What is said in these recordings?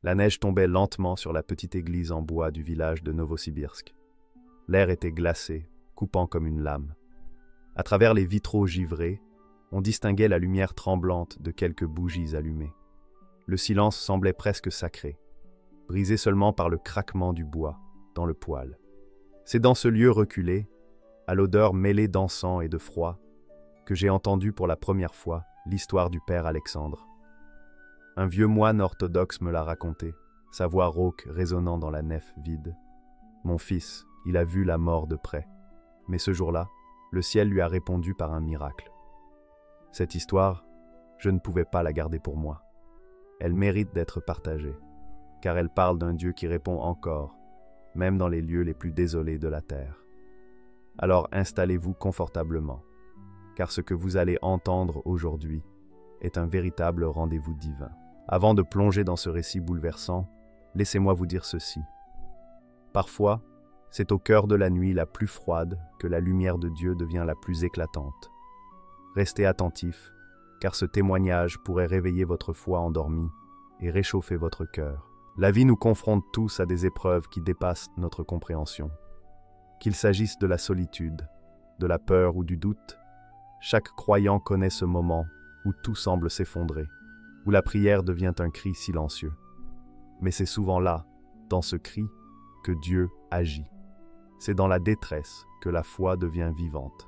La neige tombait lentement sur la petite église en bois du village de Novosibirsk. L'air était glacé, coupant comme une lame. À travers les vitraux givrés, on distinguait la lumière tremblante de quelques bougies allumées. Le silence semblait presque sacré, brisé seulement par le craquement du bois dans le poêle. C'est dans ce lieu reculé, à l'odeur mêlée d'encens et de froid, que j'ai entendu pour la première fois l'histoire du père Alexandre. Un vieux moine orthodoxe me l'a raconté, sa voix rauque résonnant dans la nef vide. Mon fils, il a vu la mort de près. Mais ce jour-là, le ciel lui a répondu par un miracle. Cette histoire, je ne pouvais pas la garder pour moi. Elle mérite d'être partagée, car elle parle d'un Dieu qui répond encore, même dans les lieux les plus désolés de la terre. Alors installez-vous confortablement, car ce que vous allez entendre aujourd'hui est un véritable rendez-vous divin. Avant de plonger dans ce récit bouleversant, laissez-moi vous dire ceci. Parfois, c'est au cœur de la nuit la plus froide que la lumière de Dieu devient la plus éclatante. Restez attentifs, car ce témoignage pourrait réveiller votre foi endormie et réchauffer votre cœur. La vie nous confronte tous à des épreuves qui dépassent notre compréhension. Qu'il s'agisse de la solitude, de la peur ou du doute, chaque croyant connaît ce moment où tout semble s'effondrer, où la prière devient un cri silencieux. Mais c'est souvent là, dans ce cri, que Dieu agit. C'est dans la détresse que la foi devient vivante.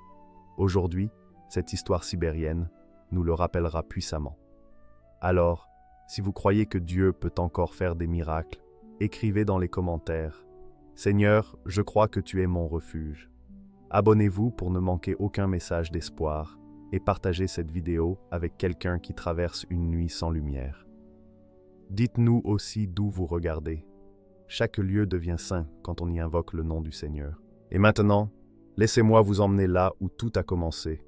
Aujourd'hui, cette histoire sibérienne nous le rappellera puissamment. Alors, si vous croyez que Dieu peut encore faire des miracles, écrivez dans les commentaires « Seigneur, je crois que tu es mon refuge ». Abonnez-vous pour ne manquer aucun message d'espoir et partagez cette vidéo avec quelqu'un qui traverse une nuit sans lumière. Dites-nous aussi d'où vous regardez. Chaque lieu devient saint quand on y invoque le nom du Seigneur. Et maintenant, laissez-moi vous emmener là où tout a commencé,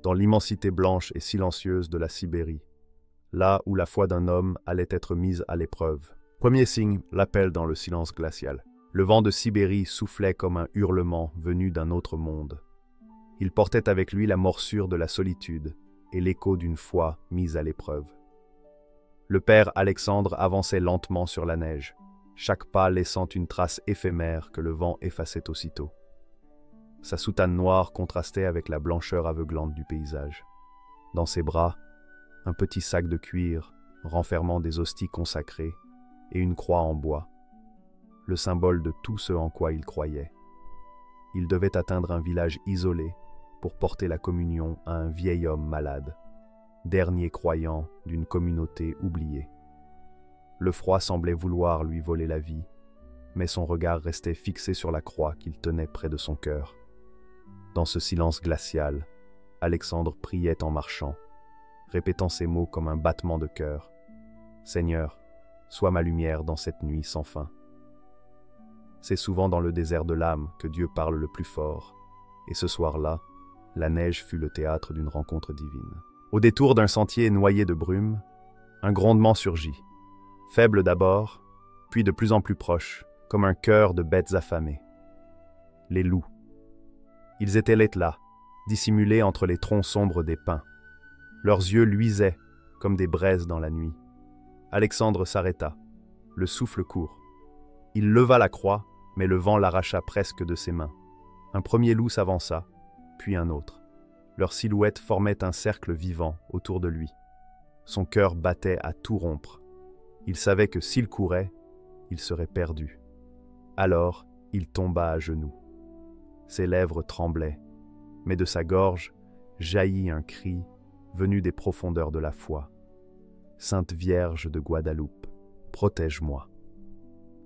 dans l'immensité blanche et silencieuse de la Sibérie, là où la foi d'un homme allait être mise à l'épreuve. Premier signe, l'appel dans le silence glacial. Le vent de Sibérie soufflait comme un hurlement venu d'un autre monde. Il portait avec lui la morsure de la solitude et l'écho d'une foi mise à l'épreuve. Le père Alexandre avançait lentement sur la neige, chaque pas laissant une trace éphémère que le vent effaçait aussitôt. Sa soutane noire contrastait avec la blancheur aveuglante du paysage. Dans ses bras, un petit sac de cuir renfermant des hosties consacrées et une croix en bois, le symbole de tout ce en quoi il croyait. Il devait atteindre un village isolé pour porter la communion à un vieil homme malade, dernier croyant d'une communauté oubliée. Le froid semblait vouloir lui voler la vie, mais son regard restait fixé sur la croix qu'il tenait près de son cœur. Dans ce silence glacial, Alexandre priait en marchant, répétant ces mots comme un battement de cœur. « Seigneur, sois ma lumière dans cette nuit sans fin. » C'est souvent dans le désert de l'âme que Dieu parle le plus fort, et ce soir-là, la neige fut le théâtre d'une rencontre divine. Au détour d'un sentier noyé de brume, un grondement surgit, faible d'abord, puis de plus en plus proche, comme un chœur de bêtes affamées. Les loups. Ils étaient là, dissimulés entre les troncs sombres des pins. Leurs yeux luisaient comme des braises dans la nuit. Alexandre s'arrêta, le souffle court. Il leva la croix, mais le vent l'arracha presque de ses mains. Un premier loup s'avança, puis un autre. Leurs silhouettes formaient un cercle vivant autour de lui. Son cœur battait à tout rompre. Il savait que s'il courait, il serait perdu. Alors, il tomba à genoux. Ses lèvres tremblaient, mais de sa gorge jaillit un cri venu des profondeurs de la foi. « Sainte Vierge de Guadeloupe, protège-moi !»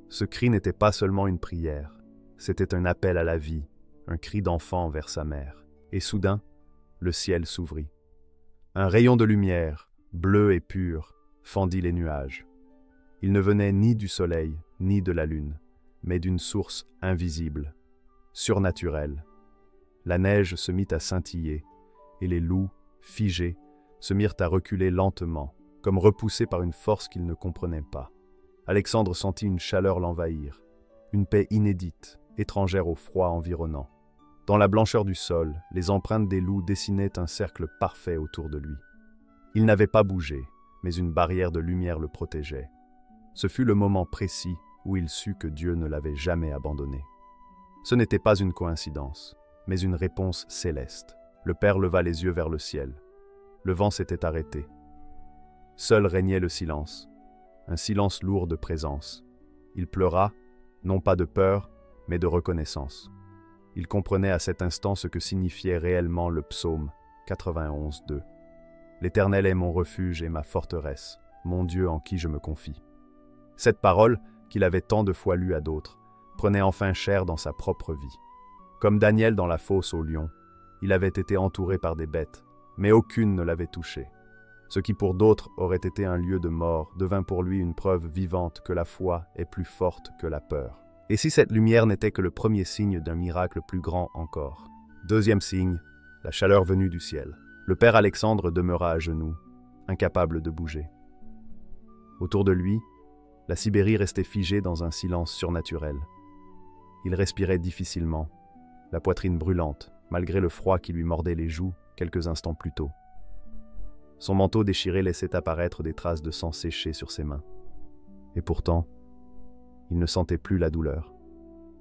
Ce cri n'était pas seulement une prière, c'était un appel à la vie, un cri d'enfant vers sa mère. Et soudain, le ciel s'ouvrit. Un rayon de lumière, bleu et pur, fendit les nuages. Il ne venait ni du soleil, ni de la lune, mais d'une source invisible, surnaturelle. La neige se mit à scintiller, et les loups, figés, se mirent à reculer lentement, comme repoussés par une force qu'ils ne comprenaient pas. Alexandre sentit une chaleur l'envahir, une paix inédite, étrangère au froid environnant. Dans la blancheur du sol, les empreintes des loups dessinaient un cercle parfait autour de lui. Il n'avait pas bougé, mais une barrière de lumière le protégeait. Ce fut le moment précis où il sut que Dieu ne l'avait jamais abandonné. Ce n'était pas une coïncidence, mais une réponse céleste. Le Père leva les yeux vers le ciel. Le vent s'était arrêté. Seul régnait le silence, un silence lourd de présence. Il pleura, non pas de peur, mais de reconnaissance. Il comprenait à cet instant ce que signifiait réellement le psaume 91:2. L'Éternel est mon refuge et ma forteresse, mon Dieu en qui je me confie. Cette parole, qu'il avait tant de fois lue à d'autres, prenait enfin chair dans sa propre vie. Comme Daniel dans la fosse aux lions, il avait été entouré par des bêtes, mais aucune ne l'avait touché. Ce qui pour d'autres aurait été un lieu de mort devint pour lui une preuve vivante que la foi est plus forte que la peur. Et si cette lumière n'était que le premier signe d'un miracle plus grand encore? Deuxième signe, la chaleur venue du ciel. Le père Alexandre demeura à genoux, incapable de bouger. Autour de lui, la Sibérie restait figée dans un silence surnaturel. Il respirait difficilement, la poitrine brûlante, malgré le froid qui lui mordait les joues quelques instants plus tôt. Son manteau déchiré laissait apparaître des traces de sang séché sur ses mains. Et pourtant, il ne sentait plus la douleur,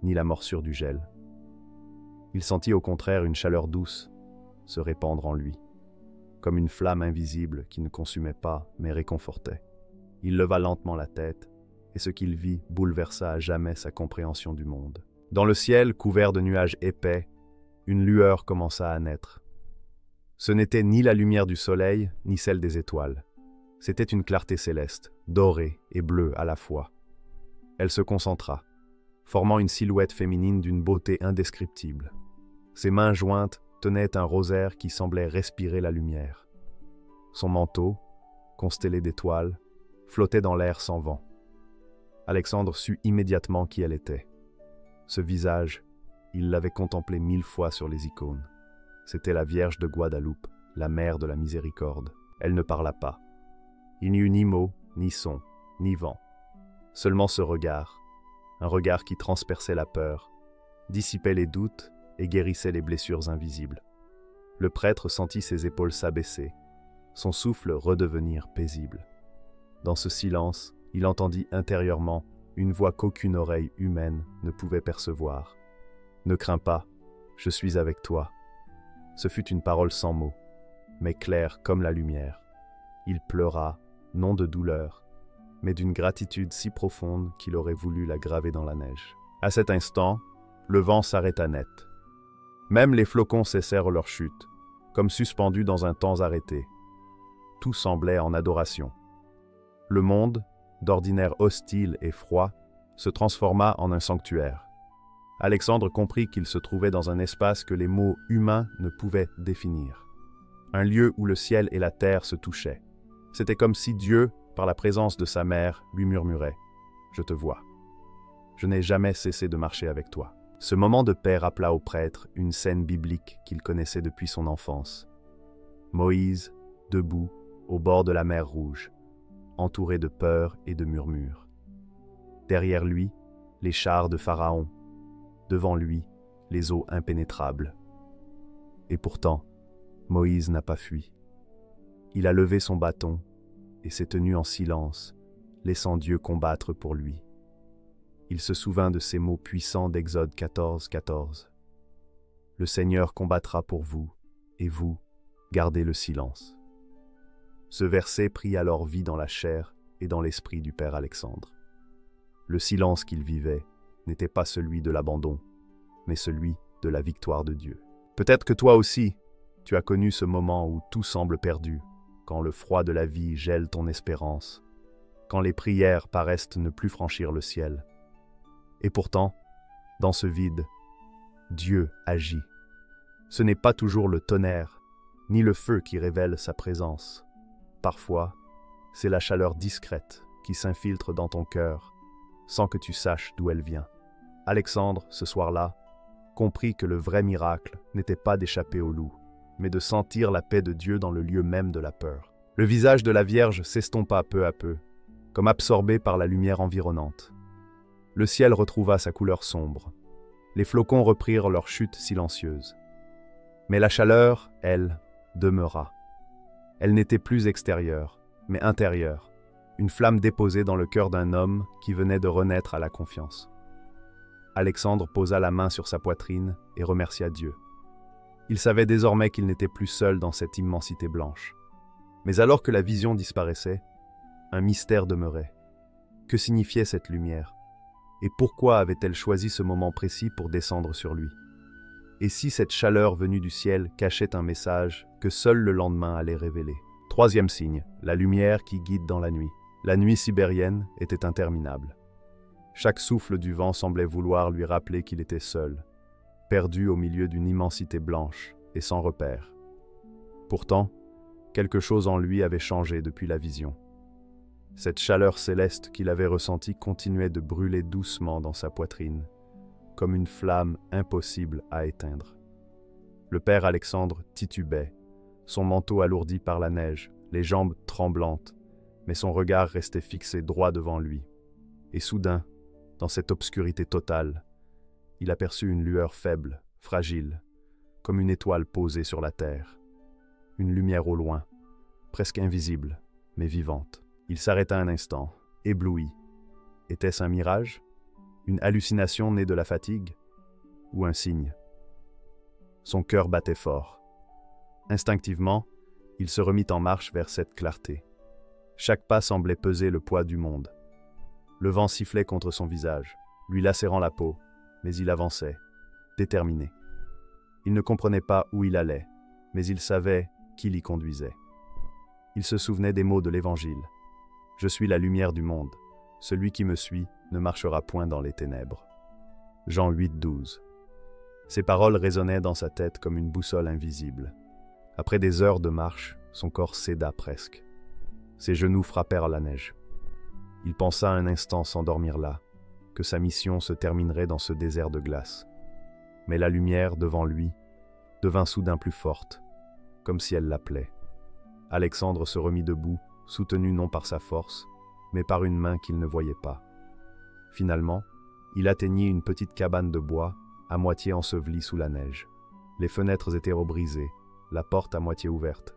ni la morsure du gel. Il sentit au contraire une chaleur douce se répandre en lui, comme une flamme invisible qui ne consumait pas mais réconfortait. Il leva lentement la tête, et ce qu'il vit bouleversa à jamais sa compréhension du monde. Dans le ciel, couvert de nuages épais, une lueur commença à naître. Ce n'était ni la lumière du soleil, ni celle des étoiles. C'était une clarté céleste, dorée et bleue à la fois. Elle se concentra, formant une silhouette féminine d'une beauté indescriptible. Ses mains jointes tenaient un rosaire qui semblait respirer la lumière. Son manteau, constellé d'étoiles, flottait dans l'air sans vent. Alexandre sut immédiatement qui elle était. Ce visage, il l'avait contemplé 1000 fois sur les icônes. C'était la Vierge de Guadeloupe, la mère de la miséricorde. Elle ne parla pas. Il n'y eut ni mots, ni son, ni vent. Seulement ce regard, un regard qui transperçait la peur, dissipait les doutes et guérissait les blessures invisibles. Le prêtre sentit ses épaules s'abaisser, son souffle redevenir paisible. Dans ce silence, il entendit intérieurement une voix qu'aucune oreille humaine ne pouvait percevoir. « Ne crains pas, je suis avec toi. » Ce fut une parole sans mots, mais claire comme la lumière. Il pleura, non de douleur, mais d'une gratitude si profonde qu'il aurait voulu la graver dans la neige. À cet instant, le vent s'arrêta net. Même les flocons cessèrent leur chute, comme suspendus dans un temps arrêté. Tout semblait en adoration. Le monde, d'ordinaire hostile et froid, se transforma en un sanctuaire. Alexandre comprit qu'il se trouvait dans un espace que les mots humains ne pouvaient définir. Un lieu où le ciel et la terre se touchaient. C'était comme si Dieu, par la présence de sa mère, lui murmurait « Je te vois. Je n'ai jamais cessé de marcher avec toi. » Ce moment de paix rappela au prêtre une scène biblique qu'il connaissait depuis son enfance. Moïse, debout, au bord de la mer Rouge, entouré de peur et de murmures. Derrière lui, les chars de Pharaon. Devant lui, les eaux impénétrables. Et pourtant, Moïse n'a pas fui. Il a levé son bâton et s'est tenu en silence, laissant Dieu combattre pour lui. Il se souvint de ces mots puissants d'Exode 14:14. « Le Seigneur combattra pour vous, et vous, gardez le silence. » Ce verset prit alors vie dans la chair et dans l'esprit du père Alexandre. Le silence qu'il vivait n'était pas celui de l'abandon, mais celui de la victoire de Dieu. Peut-être que toi aussi, tu as connu ce moment où tout semble perdu, quand le froid de la vie gèle ton espérance, quand les prières paraissent ne plus franchir le ciel. Et pourtant, dans ce vide, Dieu agit. Ce n'est pas toujours le tonnerre, ni le feu qui révèle sa présence. Parfois, c'est la chaleur discrète qui s'infiltre dans ton cœur, sans que tu saches d'où elle vient. Alexandre, ce soir-là, comprit que le vrai miracle n'était pas d'échapper au loup, mais de sentir la paix de Dieu dans le lieu même de la peur. Le visage de la Vierge s'estompa peu à peu, comme absorbé par la lumière environnante. Le ciel retrouva sa couleur sombre. Les flocons reprirent leur chute silencieuse. Mais la chaleur, elle, demeura. Elle n'était plus extérieure, mais intérieure, une flamme déposée dans le cœur d'un homme qui venait de renaître à la confiance. Alexandre posa la main sur sa poitrine et remercia Dieu. Il savait désormais qu'il n'était plus seul dans cette immensité blanche. Mais alors que la vision disparaissait, un mystère demeurait. Que signifiait cette lumière? Et pourquoi avait-elle choisi ce moment précis pour descendre sur lui? Et si cette chaleur venue du ciel cachait un message que seul le lendemain allait révéler? Troisième signe, la lumière qui guide dans la nuit. La nuit sibérienne était interminable. Chaque souffle du vent semblait vouloir lui rappeler qu'il était seul, perdu au milieu d'une immensité blanche et sans repère. Pourtant, quelque chose en lui avait changé depuis la vision. Cette chaleur céleste qu'il avait ressentie continuait de brûler doucement dans sa poitrine, comme une flamme impossible à éteindre. Le père Alexandre titubait, son manteau alourdi par la neige, les jambes tremblantes, mais son regard restait fixé droit devant lui. Et soudain, dans cette obscurité totale, il aperçut une lueur faible, fragile, comme une étoile posée sur la terre. Une lumière au loin, presque invisible, mais vivante. Il s'arrêta un instant, ébloui. Était-ce un mirage? Une hallucination née de la fatigue? Ou un signe? Son cœur battait fort. Instinctivement, il se remit en marche vers cette clarté. Chaque pas semblait peser le poids du monde. Le vent sifflait contre son visage, lui lacérant la peau, mais il avançait, déterminé. Il ne comprenait pas où il allait, mais il savait qui l'y conduisait. Il se souvenait des mots de l'Évangile. « Je suis la lumière du monde. Celui qui me suit ne marchera point dans les ténèbres. » Jean 8, 12. Ces paroles résonnaient dans sa tête comme une boussole invisible. Après des heures de marche, son corps céda presque. Ses genoux frappèrent la neige. Il pensa un instant s'endormir là, que sa mission se terminerait dans ce désert de glace. Mais la lumière, devant lui, devint soudain plus forte, comme si elle l'appelait. Alexandre se remit debout, soutenu non par sa force, mais par une main qu'il ne voyait pas. Finalement, il atteignit une petite cabane de bois, à moitié ensevelie sous la neige. Les fenêtres étaient rebrisées, la porte à moitié ouverte.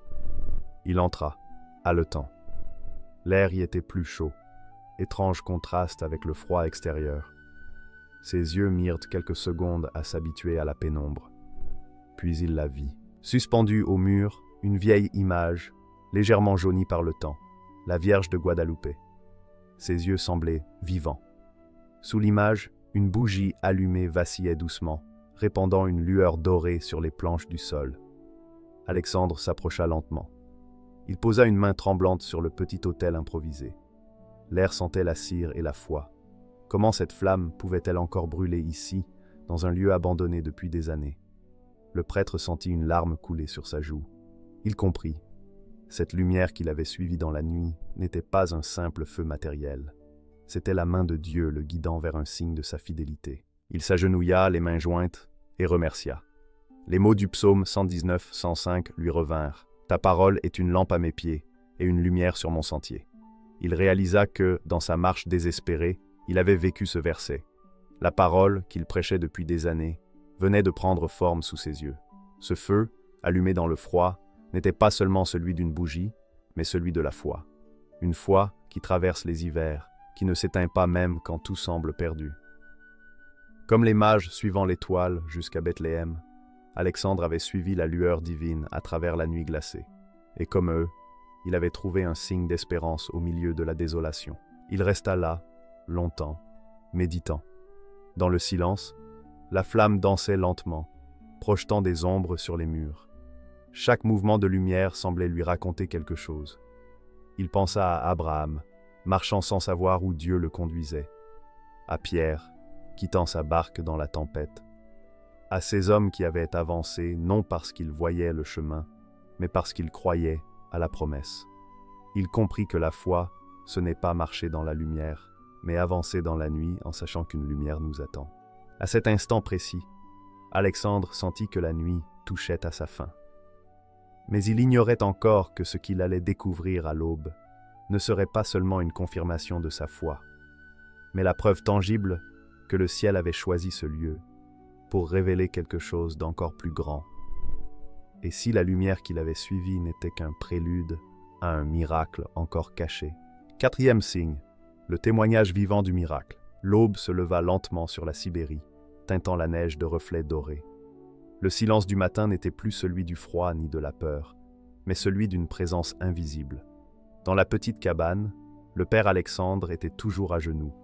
Il entra, haletant. L'air y était plus chaud, étrange contraste avec le froid extérieur. Ses yeux mirent quelques secondes à s'habituer à la pénombre. Puis il la vit. Suspendue au mur, une vieille image, légèrement jaunie par le temps, la Vierge de Guadalupe. Ses yeux semblaient vivants. Sous l'image, une bougie allumée vacillait doucement, répandant une lueur dorée sur les planches du sol. Alexandre s'approcha lentement. Il posa une main tremblante sur le petit autel improvisé. L'air sentait la cire et la foi. Comment cette flamme pouvait-elle encore brûler ici, dans un lieu abandonné depuis des années? Le prêtre sentit une larme couler sur sa joue. Il comprit. Cette lumière qu'il avait suivie dans la nuit n'était pas un simple feu matériel. C'était la main de Dieu le guidant vers un signe de sa fidélité. Il s'agenouilla, les mains jointes, et remercia. Les mots du psaume 119-105 lui revinrent. « Ta parole est une lampe à mes pieds et une lumière sur mon sentier. » Il réalisa que, dans sa marche désespérée, il avait vécu ce verset. La parole, qu'il prêchait depuis des années, venait de prendre forme sous ses yeux. Ce feu, allumé dans le froid, n'était pas seulement celui d'une bougie, mais celui de la foi. Une foi qui traverse les hivers, qui ne s'éteint pas même quand tout semble perdu. Comme les mages suivant l'étoile jusqu'à Bethléem, Alexandre avait suivi la lueur divine à travers la nuit glacée. Et comme eux, il avait trouvé un signe d'espérance au milieu de la désolation. Il resta là, longtemps, méditant. Dans le silence, la flamme dansait lentement, projetant des ombres sur les murs. Chaque mouvement de lumière semblait lui raconter quelque chose. Il pensa à Abraham, marchant sans savoir où Dieu le conduisait, à Pierre, quittant sa barque dans la tempête, à ces hommes qui avaient avancé non parce qu'ils voyaient le chemin, mais parce qu'ils croyaient à la promesse. Il comprit que la foi, ce n'est pas marcher dans la lumière, mais avancer dans la nuit en sachant qu'une lumière nous attend. À cet instant précis, Alexandre sentit que la nuit touchait à sa fin. Mais il ignorait encore que ce qu'il allait découvrir à l'aube ne serait pas seulement une confirmation de sa foi, mais la preuve tangible que le ciel avait choisi ce lieu pour révéler quelque chose d'encore plus grand. Et si la lumière qu'il avait suivie n'était qu'un prélude à un miracle encore caché, Quatrième signe, le témoignage vivant du miracle. L'aube se leva lentement sur la Sibérie, teintant la neige de reflets dorés. Le silence du matin n'était plus celui du froid ni de la peur, mais celui d'une présence invisible. Dans la petite cabane, le père Alexandre était toujours à genoux,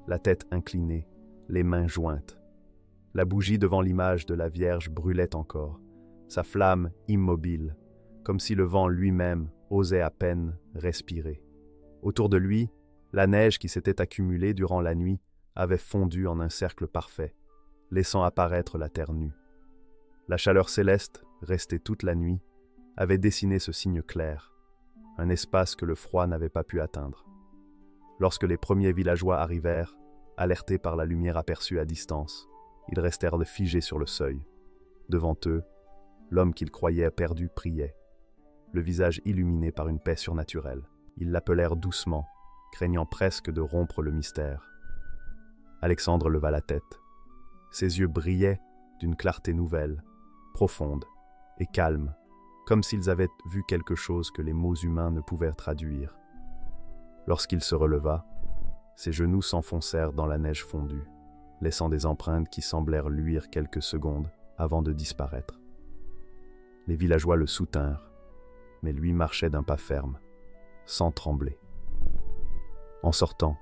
la tête inclinée, les mains jointes. La bougie devant l'image de la Vierge brûlait encore, sa flamme immobile, comme si le vent lui-même osait à peine respirer. Autour de lui, la neige qui s'était accumulée durant la nuit avait fondu en un cercle parfait, laissant apparaître la terre nue. La chaleur céleste, restée toute la nuit, avait dessiné ce signe clair, un espace que le froid n'avait pas pu atteindre. Lorsque les premiers villageois arrivèrent, alertés par la lumière aperçue à distance, ils restèrent figés sur le seuil. Devant eux, l'homme qu'ils croyaient perdu priait, le visage illuminé par une paix surnaturelle. Ils l'appelèrent doucement, craignant presque de rompre le mystère. Alexandre leva la tête. Ses yeux brillaient d'une clarté nouvelle, profonde et calme, comme s'ils avaient vu quelque chose que les mots humains ne pouvaient traduire. Lorsqu'il se releva, ses genoux s'enfoncèrent dans la neige fondue, laissant des empreintes qui semblèrent luire quelques secondes avant de disparaître. Les villageois le soutinrent, mais lui marchait d'un pas ferme, sans trembler. En sortant,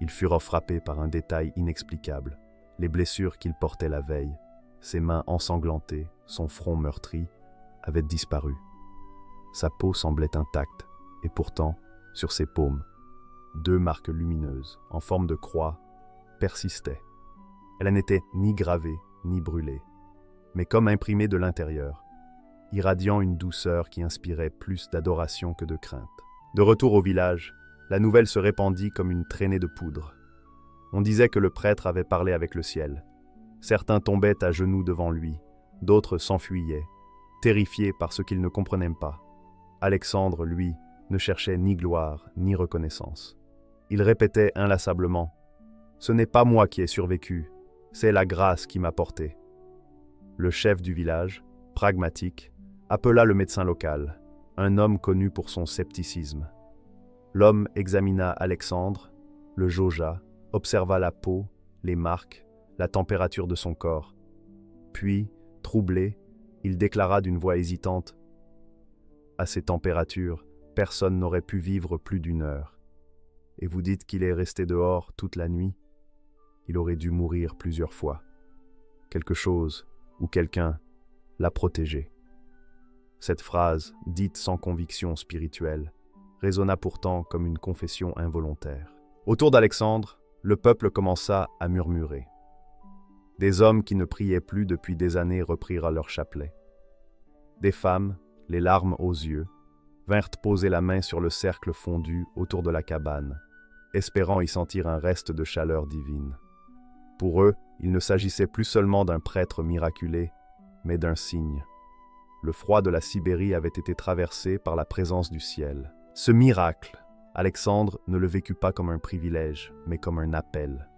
ils furent frappés par un détail inexplicable, les blessures qu'il portait la veille, ses mains ensanglantées, son front meurtri, avaient disparu. Sa peau semblait intacte, et pourtant, sur ses paumes, 2 marques lumineuses, en forme de croix, persistaient. Elles n'étaient ni gravées, ni brûlées, mais comme imprimées de l'intérieur, irradiant une douceur qui inspirait plus d'adoration que de crainte. De retour au village, la nouvelle se répandit comme une traînée de poudre. On disait que le prêtre avait parlé avec le ciel. Certains tombaient à genoux devant lui, d'autres s'enfuyaient, terrifiés par ce qu'ils ne comprenaient pas. Alexandre, lui, ne cherchait ni gloire ni reconnaissance. Il répétait inlassablement « Ce n'est pas moi qui ai survécu, c'est la grâce qui m'a porté. » Le chef du village, pragmatique, appela le médecin local, un homme connu pour son scepticisme. L'homme examina Alexandre, le jaugea, observa la peau, les marques, la température de son corps. Puis, troublé, il déclara d'une voix hésitante « À ces températures, personne n'aurait pu vivre plus d'1 heure. Et vous dites qu'il est resté dehors toute la nuit? Il aurait dû mourir plusieurs fois. Quelque chose, ou quelqu'un, l'a protégé. » Cette phrase, dite sans conviction spirituelle, résonna pourtant comme une confession involontaire. Autour d'Alexandre, le peuple commença à murmurer. Des hommes qui ne priaient plus depuis des années reprirent leur chapelet. Des femmes, les larmes aux yeux, vinrent poser la main sur le cercle fondu autour de la cabane, espérant y sentir un reste de chaleur divine. Pour eux, il ne s'agissait plus seulement d'un prêtre miraculé, mais d'un signe. Le froid de la Sibérie avait été traversé par la présence du ciel. Ce miracle, Alexandre ne le vécut pas comme un privilège, mais comme un appel.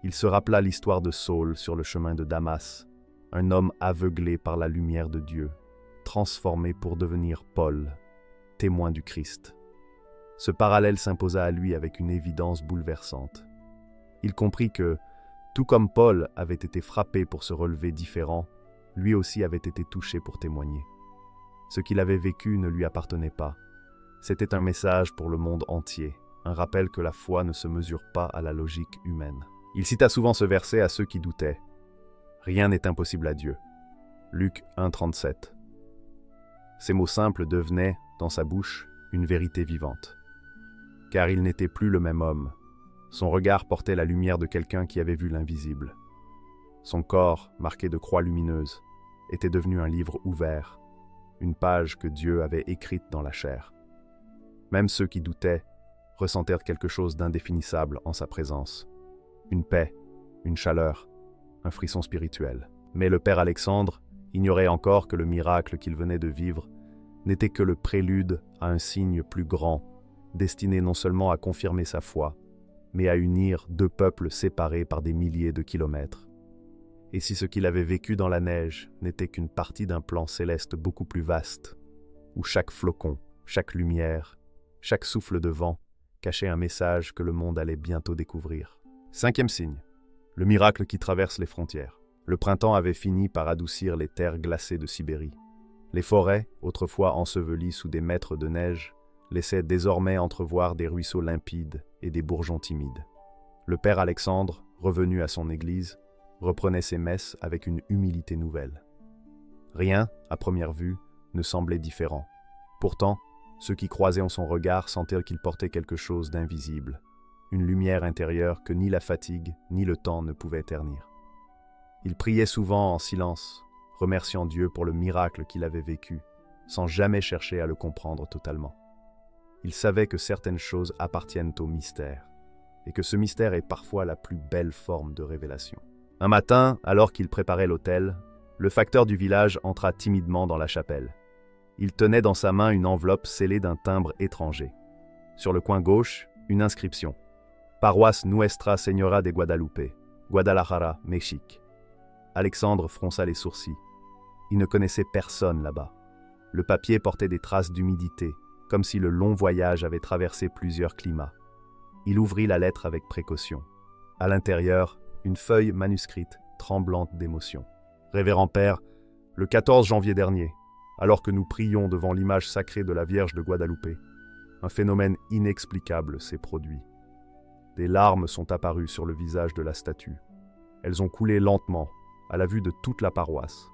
Il se rappela l'histoire de Saul sur le chemin de Damas, un homme aveuglé par la lumière de Dieu, transformé pour devenir Paul, témoin du Christ. Ce parallèle s'imposa à lui avec une évidence bouleversante. Il comprit que, tout comme Paul avait été frappé pour se relever différent, lui aussi avait été touché pour témoigner. Ce qu'il avait vécu ne lui appartenait pas. C'était un message pour le monde entier, un rappel que la foi ne se mesure pas à la logique humaine. Il cita souvent ce verset à ceux qui doutaient. « Rien n'est impossible à Dieu. » Luc 1,37. Ces mots simples devenaient, dans sa bouche, une vérité vivante. Car il n'était plus le même homme. Son regard portait la lumière de quelqu'un qui avait vu l'invisible. Son corps, marqué de croix lumineuses, était devenu un livre ouvert, une page que Dieu avait écrite dans la chair. Même ceux qui doutaient ressentèrent quelque chose d'indéfinissable en sa présence. Une paix, une chaleur, un frisson spirituel. Mais le père Alexandre ignorait encore que le miracle qu'il venait de vivre n'était que le prélude à un signe plus grand, destiné non seulement à confirmer sa foi, mais à unir 2 peuples séparés par des milliers de kilomètres. Et si ce qu'il avait vécu dans la neige n'était qu'une partie d'un plan céleste beaucoup plus vaste, où chaque flocon, chaque lumière, chaque souffle de vent cachait un message que le monde allait bientôt découvrir. Cinquième signe, le miracle qui traverse les frontières. Le printemps avait fini par adoucir les terres glacées de Sibérie. Les forêts, autrefois ensevelies sous des mètres de neige, laissaient désormais entrevoir des ruisseaux limpides et des bourgeons timides. Le père Alexandre, revenu à son église, reprenait ses messes avec une humilité nouvelle. Rien, à première vue, ne semblait différent. Pourtant, ceux qui croisaient en son regard sentaient qu'il portait quelque chose d'invisible, une lumière intérieure que ni la fatigue ni le temps ne pouvaient ternir. Il priait souvent en silence, remerciant Dieu pour le miracle qu'il avait vécu, sans jamais chercher à le comprendre totalement. Il savait que certaines choses appartiennent au mystère, et que ce mystère est parfois la plus belle forme de révélation. Un matin, alors qu'il préparait l'autel, le facteur du village entra timidement dans la chapelle. Il tenait dans sa main une enveloppe scellée d'un timbre étranger. Sur le coin gauche, une inscription. Paroisse Nuestra Señora de Guadalupe, Guadalajara, Mexique. Alexandre fronça les sourcils. Il ne connaissait personne là-bas. Le papier portait des traces d'humidité, comme si le long voyage avait traversé plusieurs climats. Il ouvrit la lettre avec précaution. À l'intérieur, une feuille manuscrite, tremblante d'émotion. Révérend Père, le 14 janvier dernier, alors que nous prions devant l'image sacrée de la Vierge de Guadalupe, un phénomène inexplicable s'est produit. Des larmes sont apparues sur le visage de la statue. Elles ont coulé lentement, à la vue de toute la paroisse.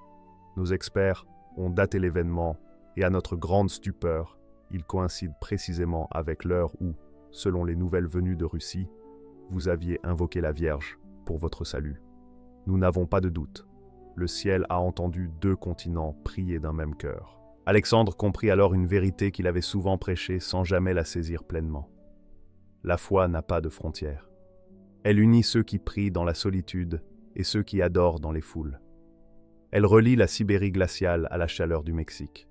Nos experts ont daté l'événement et à notre grande stupeur, il coïncide précisément avec l'heure où, selon les nouvelles venues de Russie, vous aviez invoqué la Vierge pour votre salut. Nous n'avons pas de doute. Le ciel a entendu 2 continents prier d'un même cœur. Alexandre comprit alors une vérité qu'il avait souvent prêchée sans jamais la saisir pleinement. La foi n'a pas de frontières. Elle unit ceux qui prient dans la solitude et ceux qui adorent dans les foules. Elle relie la Sibérie glaciale à la chaleur du Mexique,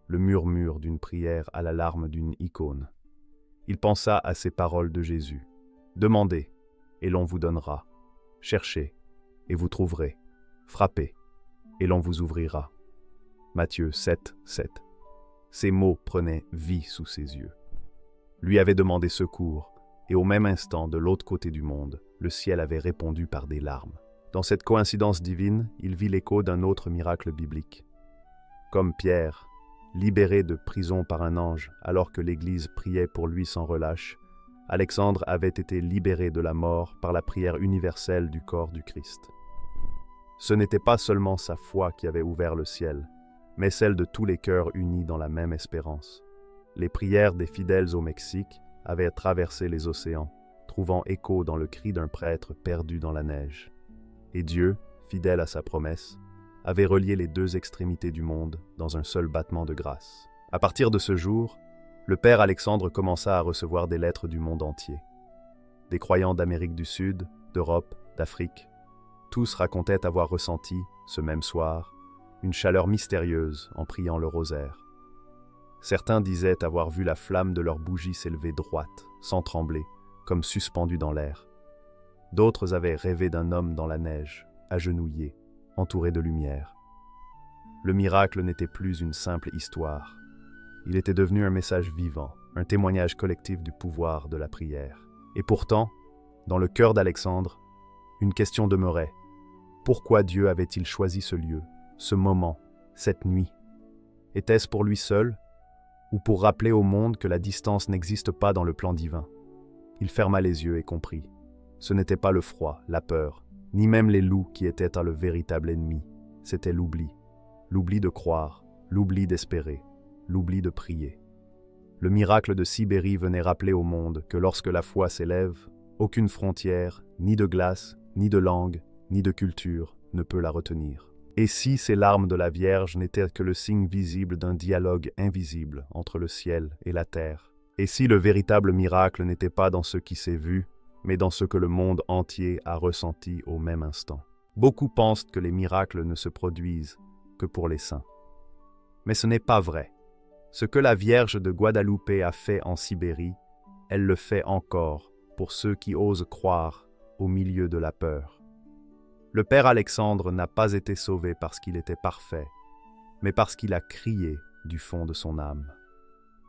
le murmure d'une prière à la larme d'une icône. Il pensa à ces paroles de Jésus. « Demandez, et l'on vous donnera. Cherchez, et vous trouverez. Frappez, et l'on vous ouvrira. » Matthieu 7, 7. Ces mots prenaient vie sous ses yeux. Lui avait demandé secours, et au même instant, de l'autre côté du monde, le ciel avait répondu par des larmes. Dans cette coïncidence divine, il vit l'écho d'un autre miracle biblique. Comme Pierre, libéré de prison par un ange alors que l'Église priait pour lui sans relâche, Alexandre avait été libéré de la mort par la prière universelle du corps du Christ. Ce n'était pas seulement sa foi qui avait ouvert le ciel, mais celle de tous les cœurs unis dans la même espérance. Les prières des fidèles au Mexique avaient traversé les océans, trouvant écho dans le cri d'un prêtre perdu dans la neige. Et Dieu, fidèle à sa promesse, avait relié les 2 extrémités du monde dans un seul battement de grâce. À partir de ce jour, le père Alexandre commença à recevoir des lettres du monde entier. Des croyants d'Amérique du Sud, d'Europe, d'Afrique, tous racontaient avoir ressenti, ce même soir, une chaleur mystérieuse en priant le rosaire. Certains disaient avoir vu la flamme de leur bougie s'élever droite, sans trembler, comme suspendue dans l'air. D'autres avaient rêvé d'un homme dans la neige, agenouillé, entouré de lumière. Le miracle n'était plus une simple histoire. Il était devenu un message vivant, un témoignage collectif du pouvoir de la prière. Et pourtant, dans le cœur d'Alexandre, une question demeurait. Pourquoi Dieu avait-il choisi ce lieu, ce moment, cette nuit? Était-ce pour lui seul, ou pour rappeler au monde que la distance n'existe pas dans le plan divin? Il ferma les yeux et comprit. Ce n'était pas le froid, la peur, ni même les loups qui étaient le véritable ennemi. C'était l'oubli. L'oubli de croire, l'oubli d'espérer, l'oubli de prier. Le miracle de Sibérie venait rappeler au monde que lorsque la foi s'élève, aucune frontière, ni de glace, ni de langue, ni de culture, ne peut la retenir. Et si ces larmes de la Vierge n'étaient que le signe visible d'un dialogue invisible entre le ciel et la terre? Et si le véritable miracle n'était pas dans ce qui s'est vu, mais dans ce que le monde entier a ressenti au même instant? Beaucoup pensent que les miracles ne se produisent que pour les saints. Mais ce n'est pas vrai. Ce que la Vierge de Guadalupe a fait en Sibérie, elle le fait encore pour ceux qui osent croire au milieu de la peur. Le père Alexandre n'a pas été sauvé parce qu'il était parfait, mais parce qu'il a crié du fond de son âme.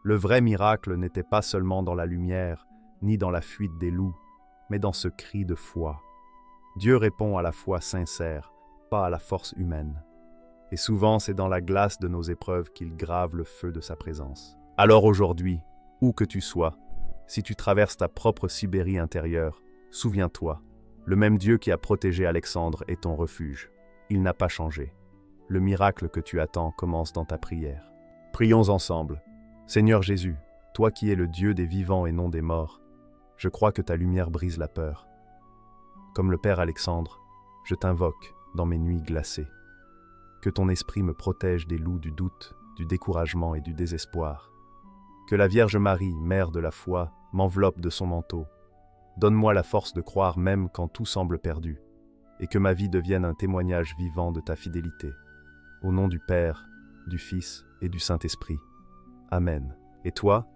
Le vrai miracle n'était pas seulement dans la lumière, ni dans la fuite des loups, mais dans ce cri de foi. Dieu répond à la foi sincère, pas à la force humaine. Et souvent, c'est dans la glace de nos épreuves qu'il grave le feu de sa présence. Alors aujourd'hui, où que tu sois, si tu traverses ta propre Sibérie intérieure, souviens-toi, le même Dieu qui a protégé Alexandre est ton refuge. Il n'a pas changé. Le miracle que tu attends commence dans ta prière. Prions ensemble. Seigneur Jésus, toi qui es le Dieu des vivants et non des morts, je crois que ta lumière brise la peur. Comme le Père Alexandre, je t'invoque dans mes nuits glacées. Que ton esprit me protège des loups du doute, du découragement et du désespoir. Que la Vierge Marie, mère de la foi, m'enveloppe de son manteau. Donne-moi la force de croire même quand tout semble perdu, et que ma vie devienne un témoignage vivant de ta fidélité. Au nom du Père, du Fils et du Saint-Esprit. Amen. Et toi,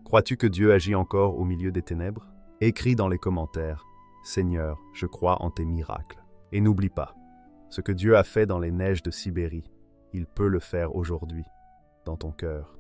crois-tu que Dieu agit encore au milieu des ténèbres? Écris dans les commentaires, Seigneur, je crois en tes miracles. Et n'oublie pas, ce que Dieu a fait dans les neiges de Sibérie, il peut le faire aujourd'hui, dans ton cœur.